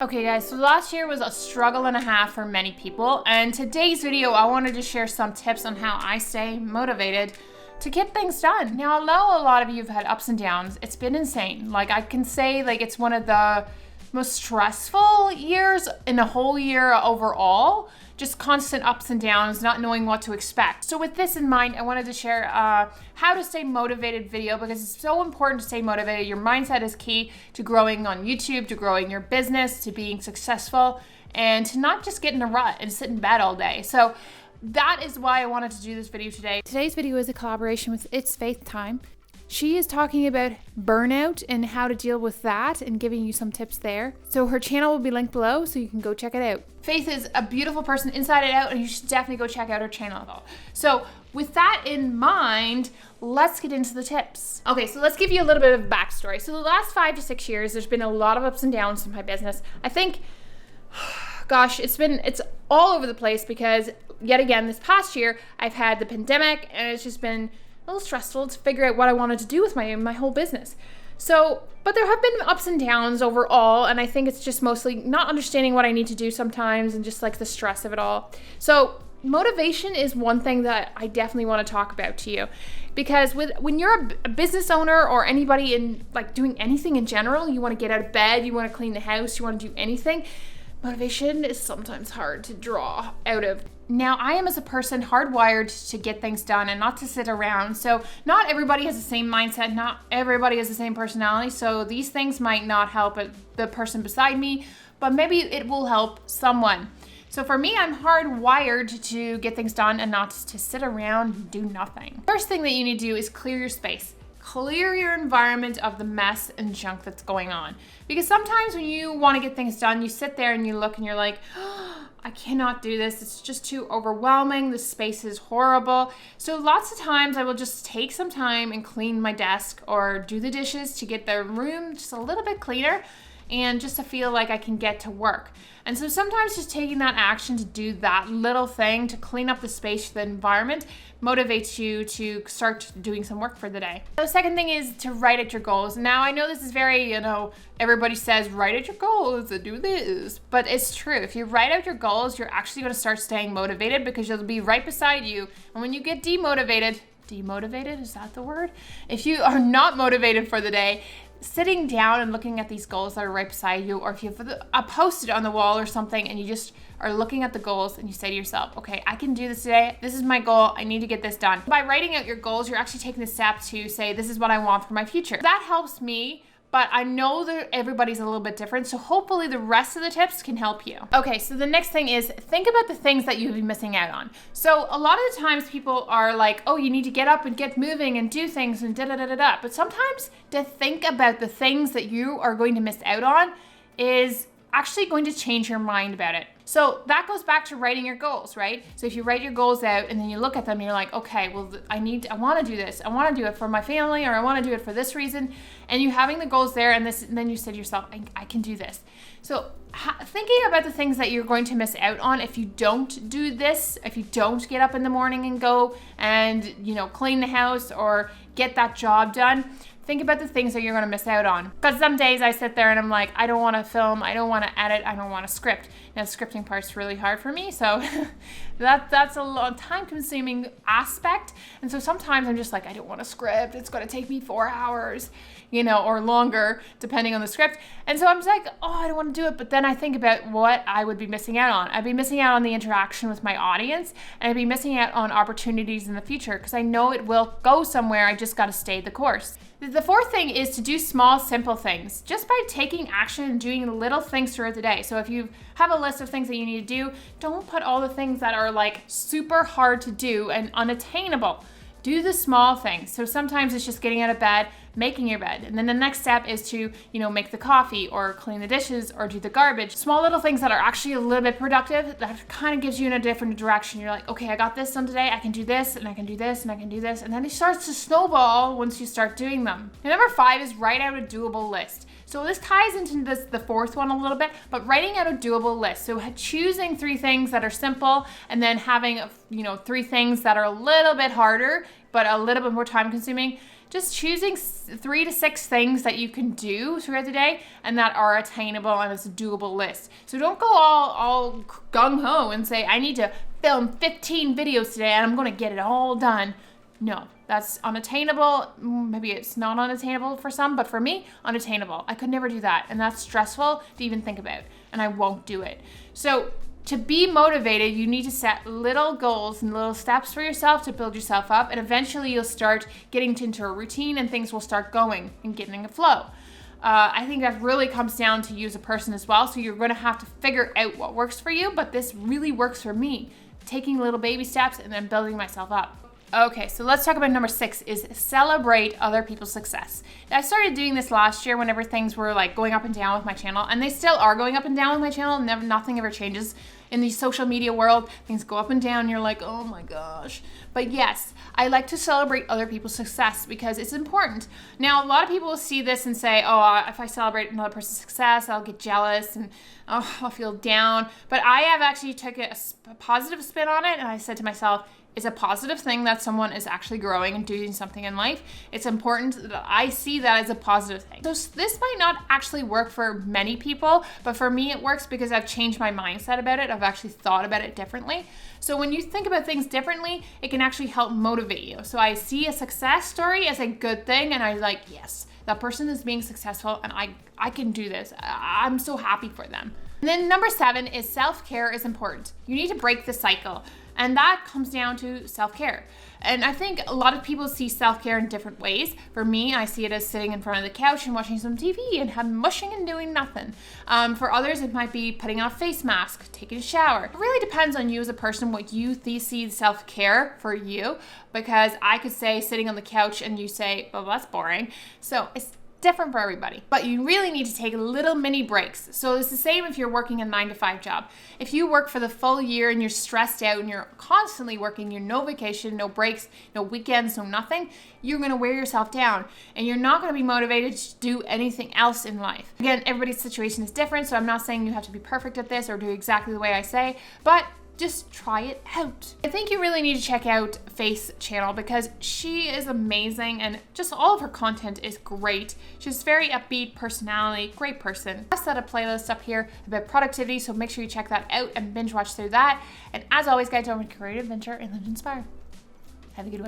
Okay guys, so last year was a struggle and a half for many people, and today's video I wanted to share some tips on how I stay motivated to get things done. Now I know a lot of you have had ups and downs. It's been insane. Like I can say it's one of the most stressful years in a whole year overall. Just constant ups and downs, not knowing what to expect. So with this in mind, I wanted to share how to stay motivated video because it's so important to stay motivated. Your mindset is key to growing on YouTube, to growing your business, to being successful, and to not just get in a rut and sit in bed all day. So that is why I wanted to do this video today. Today's video is a collaboration with It's Faith Time. She is talking about burnout and how to deal with that and giving you some tips there. So her channel will be linked below so you can go check it out. Faith is a beautiful person inside and out, and you should definitely go check out her channel though. So with that in mind, let's get into the tips. Okay, so let's give you a little bit of backstory. So the last 5 to 6 years, there's been a lot of ups and downs in my business. I think, gosh, it's all over the place because yet again, this past year, I've had the pandemic and it's just been a little stressful to figure out what I wanted to do with my whole business. So, but there have been ups and downs overall, and I think it's just mostly not understanding what I need to do sometimes and just like the stress of it all. So motivation is one thing that I definitely want to talk about to you, because when you're a business owner or anybody in like doing anything in general, you want to get out of bed, you want to clean the house, you want to do anything, motivation is sometimes hard to draw out of. Now, I am as a person hardwired to get things done and not to sit around. So not everybody has the same mindset. Not everybody has the same personality. So these things might not help the person beside me, but maybe it will help someone. So for me, I'm hardwired to get things done and not to sit around and do nothing. First thing that you need to do is clear your space. Clear your environment of the mess and junk that's going on. Because sometimes when you want to get things done, you sit there and you look and you're like, oh, I cannot do this. It's just too overwhelming. The space is horrible. So lots of times I will just take some time and clean my desk or do the dishes to get the room just a little bit cleaner and just to feel like I can get to work. And so sometimes just taking that action to do that little thing to clean up the space, the environment, motivates you to start doing some work for the day. The second thing is to write out your goals. Now I know this is very, everybody says write out your goals and do this, but it's true. If you write out your goals, you're actually going to start staying motivated because you'll be right beside you. And when you get demotivated, is that the word? If you are not motivated for the day, sitting down and looking at these goals that are right beside you, or if you have a post-it on the wall or something and you just are looking at the goals and you say to yourself, okay, I can do this today. This is my goal. I need to get this done. By writing out your goals, you're actually taking the step to say, this is what I want for my future. That helps me, but I know that everybody's a little bit different, so hopefully the rest of the tips can help you. Okay, so the next thing is think about the things that you've been missing out on. So a lot of the times people are like, oh, you need to get up and get moving and do things and da-da-da-da-da. But sometimes to think about the things that you are going to miss out on is actually going to change your mind about it. So that goes back to writing your goals, right? So if you write your goals out and then you look at them and you're like, okay, well, I want to do this. I want to do it for my family, or I want to do it for this reason. And you having the goals there and then you say to yourself, I can do this. So thinking about the things that you're going to miss out on if you don't do this, if you don't get up in the morning and go and, clean the house or get that job done, think about the things that you're going to miss out on. Because some days I sit there and I'm like, I don't want to film, I don't want to edit, I don't want to script. Now the scripting part's really hard for me, so that's a long time-consuming aspect. And so sometimes I'm just like, I don't want to script. It's going to take me 4 hours, or longer, depending on the script. And so I'm just like, oh, I don't want to do it. But then I think about what I would be missing out on. I'd be missing out on the interaction with my audience, and I'd be missing out on opportunities in the future because I know it will go somewhere. I just got to stay the course. The fourth thing is to do small, simple things. Just by taking action and doing little things throughout the day. So if you have a list of things that you need to do, don't put all the things that are like super hard to do and unattainable. Do the small things. So sometimes it's just getting out of bed, making your bed. And then the next step is to, make the coffee or clean the dishes or do the garbage. Small little things that are actually a little bit productive that kind of gives you in a different direction. You're like, okay, I got this done today. I can do this and I can do this and I can do this. And then it starts to snowball once you start doing them. And number 5 is write out a doable list. So this ties into the fourth one a little bit, but writing out a doable list. So choosing 3 things that are simple and then having, 3 things that are a little bit harder, but a little bit more time consuming just choosing 3 to 6 things that you can do throughout the day and that are attainable and it's a doable list. So don't go all gung-ho and say, I need to film 15 videos today and I'm gonna get it all done. No, that's unattainable. Maybe it's not unattainable for some, but for me, unattainable. I could never do that, and that's stressful to even think about, and I won't do it. So to be motivated, you need to set little goals and little steps for yourself to build yourself up, and eventually you'll start getting into a routine and things will start going and getting a flow. I think that really comes down to you as a person as well, so you're gonna have to figure out what works for you, but this really works for me, taking little baby steps and then building myself up. Okay, so let's talk about number 6 is celebrate other people's success. I started doing this last year whenever things were like going up and down with my channel, and they still are going up and down with my channel. Nothing ever changes. In the social media world, things go up and down and you're like, oh my gosh. But yes, I like to celebrate other people's success because it's important. Now, a lot of people will see this and say, oh, if I celebrate another person's success, I'll get jealous and I'll feel down. But I have actually took a positive spin on it, and I said to myself, it's a positive thing that someone is actually growing and doing something in life. It's important that I see that as a positive thing. So this might not actually work for many people, but for me it works because I've changed my mindset about it. I've actually thought about it differently. So when you think about things differently, it can actually help motivate you. So I see a success story as a good thing, and I'm like, yes, that person is being successful and I can do this. I'm so happy for them. And then number 7 is self-care is important. You need to break the cycle. And that comes down to self-care. And I think a lot of people see self-care in different ways. For me, I see it as sitting in front of the couch and watching some TV and mushing and doing nothing. For others, it might be putting on a face mask, taking a shower. It really depends on you as a person, what you see self-care for you. Because I could say sitting on the couch and you say, well, that's boring. So it's different for everybody, but you really need to take little mini breaks. So it's the same if you're working a 9-to-5 job. If you work for the full year and you're stressed out and you're constantly working, you're no vacation, no breaks, no weekends, no nothing, you're gonna wear yourself down and you're not gonna be motivated to do anything else in life. Again, everybody's situation is different, so I'm not saying you have to be perfect at this or do exactly the way I say, but just try it out. I think you really need to check out Faith's channel because she is amazing and just all of her content is great. She's very upbeat personality, great person. I set a playlist up here about productivity, so make sure you check that out and binge watch through that. And as always, guys, don't create adventure and live inspire. Have a good one.